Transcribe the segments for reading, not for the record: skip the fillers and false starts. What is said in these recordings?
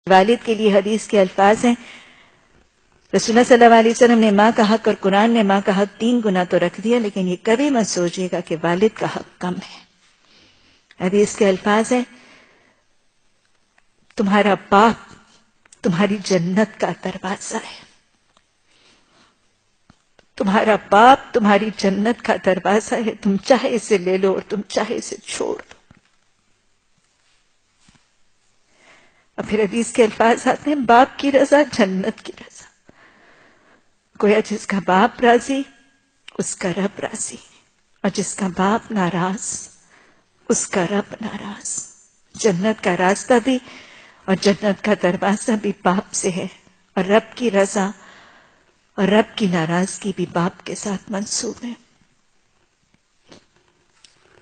والد کے لیے حدیث کے الفاظ ہیں، رسول اللہ صلی اللہ علیہ وسلم نے ماں کا حق اور قرآن نے ماں کا حق 3 گنا تو رکھ دیا، لیکن یہ کبھی مت سوچیے گا کہ والد کا حق کم ہے۔ حدیث کے الفاظ ہیں، تمہارا باپ تمہاری جنت کا دروازہ ہے، تمہارا باپ تمہاری جنت کا دروازہ ہے، تم چاہے اسے لے لو اور تم چاہے اسے چھوڑ دو۔ اور پھر حدیث کے الفاظ آتے ہیں، باپ کی رضا جنت کی رضا۔ گویا جس کا باپ راضی اس کا رب راضی، اور جس کا باپ ناراض اس کا رب ناراض۔ جنت کا راستہ بھی اور جنت کا دروازہ بھی باپ سے ہے، اور رب کی رضا اور رب کی ناراضگی بھی باپ کے ساتھ منسوب ہے۔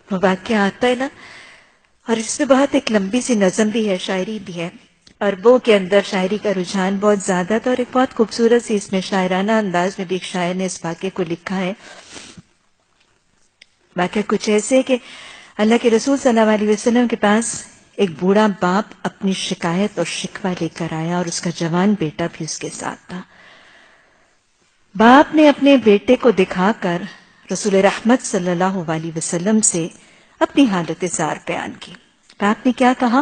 وہ واقعہ آتا ہے نا، اور اس میں بہت ایک لمبی سی نظم بھی ہے، شاعری بھی ہے، عربوں کے اندر شاعری کا رجحان بہت زیادہ تھا، اور ایک بہت خوبصورت سی اس میں شاعرانہ انداز میں بھی ایک شاعر نے اس واقعے کو لکھا ہے۔ واقعہ کچھ ایسے کہ اللہ کے رسول صلی اللہ علیہ وسلم کے پاس ایک بوڑھا باپ اپنی شکایت اور شکوہ لے کر آیا، اور اس کا جوان بیٹا بھی اس کے ساتھ تھا۔ باپ نے اپنے بیٹے کو دکھا کر رسول رحمت صلی اللہ علیہ وسلم سے اپنی حالت زار بیان کی۔ باپ نے کیا کہا؟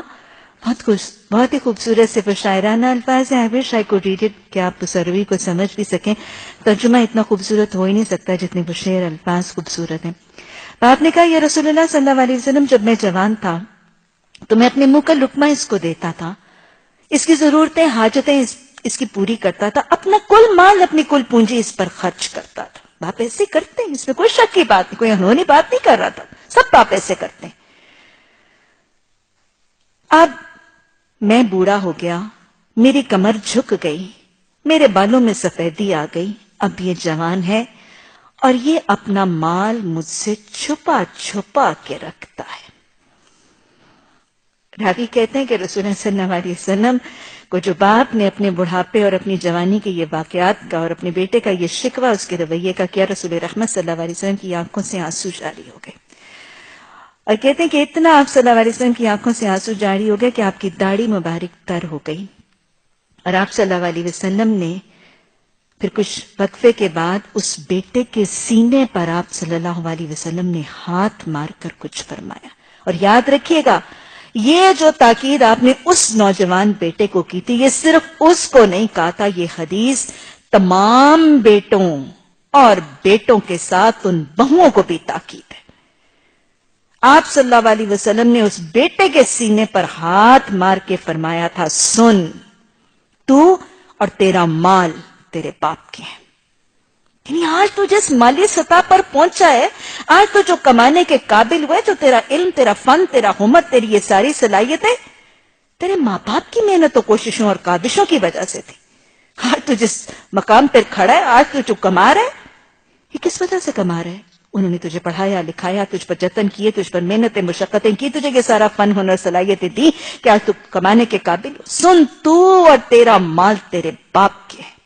بہت ہی خوبصورت سے وہ شاعرانہ الفاظ ہیں۔ I wish I could read it کہ آپ اس عربی کو سمجھ بھی سکیں۔ ترجمہ اتنا خوبصورت ہو ہی نہیں سکتا جتنے وہ شعر الفاظ خوبصورت ہیں۔ باپ نے کہا، یا رسول اللہ صلی اللہ علیہ وسلم، جب میں جوان تھا تو میں اپنے منہ کا لقمہ اس کو دیتا تھا، اس کی ضرورتیں حاجتیں اس کی پوری کرتا تھا، اپنا کل مال اپنی کل پونجی اس پر خرچ کرتا تھا۔ باپ ایسے کرتے ہیں، اس میں کوئی شک کی بات نہیں، کوئی انہونی بات نہیں کر رہا تھا، سب باپ ایسے کرتے ہیں۔ اب میں بوڑھا ہو گیا، میری کمر جھک گئی، میرے بالوں میں سفیدی آ گئی، اب یہ جوان ہے اور یہ اپنا مال مجھ سے چھپا چھپا کے رکھتا ہے۔ راوی کہتے ہیں کہ رسول اللہ صلی اللہ علیہ وسلم کو جو باپ نے اپنے بڑھاپے اور اپنی جوانی کے یہ واقعات کا اور اپنے بیٹے کا یہ شکوہ اس کے رویے کا کیا، رسول رحمت صلی اللہ علیہ وسلم کی آنکھوں سے آنسو جاری ہو گئے، اور کہتے ہیں کہ اتنا آپ صلی اللہ علیہ وسلم کی آنکھوں سے آنسو جاری ہو گئے کہ آپ کی داڑھی مبارک تر ہو گئی، اور آپ صلی اللہ علیہ وسلم نے پھر کچھ وقفے کے بعد اس بیٹے کے سینے پر آپ صلی اللہ علیہ وسلم نے ہاتھ مار کر کچھ فرمایا۔ اور یاد رکھیے گا، یہ جو تاکید آپ نے اس نوجوان بیٹے کو کی تھی، یہ صرف اس کو نہیں کہا تھا، یہ حدیث تمام بیٹوں اور بیٹوں کے ساتھ ان بہوؤں کو بھی تاکید ہے۔ آپ صلی اللہ علیہ وسلم نے اس بیٹے کے سینے پر ہاتھ مار کے فرمایا تھا، سن، تو اور تیرا مال تیرے باپ کے ہیں۔ یعنی آج تو جس مالی سطح پر پہنچا ہے، آج تو جو کمانے کے قابل ہوئے، جو تیرا علم، تیرا فن، تیرا ہنر، تیری یہ ساری صلاحیتیں تیرے ماں باپ کی محنت و کوششوں اور کاوشوں کی وجہ سے تھی۔ آج تو جس مقام پر کھڑا ہے، آج تو جو کما رہا ہے، یہ کس وجہ سے کما رہا ہے؟ انہوں نے تجھے پڑھایا، لکھایا، تجھ پر جتن کیے، تجھ پر محنتیں مشقتیں کی، تجھے یہ سارا فن ہنر صلاحیتیں دی کہ آج تو کمانے کے قابل ہو۔ سن، تو اور تیرا مال تیرے باپ کے ہے۔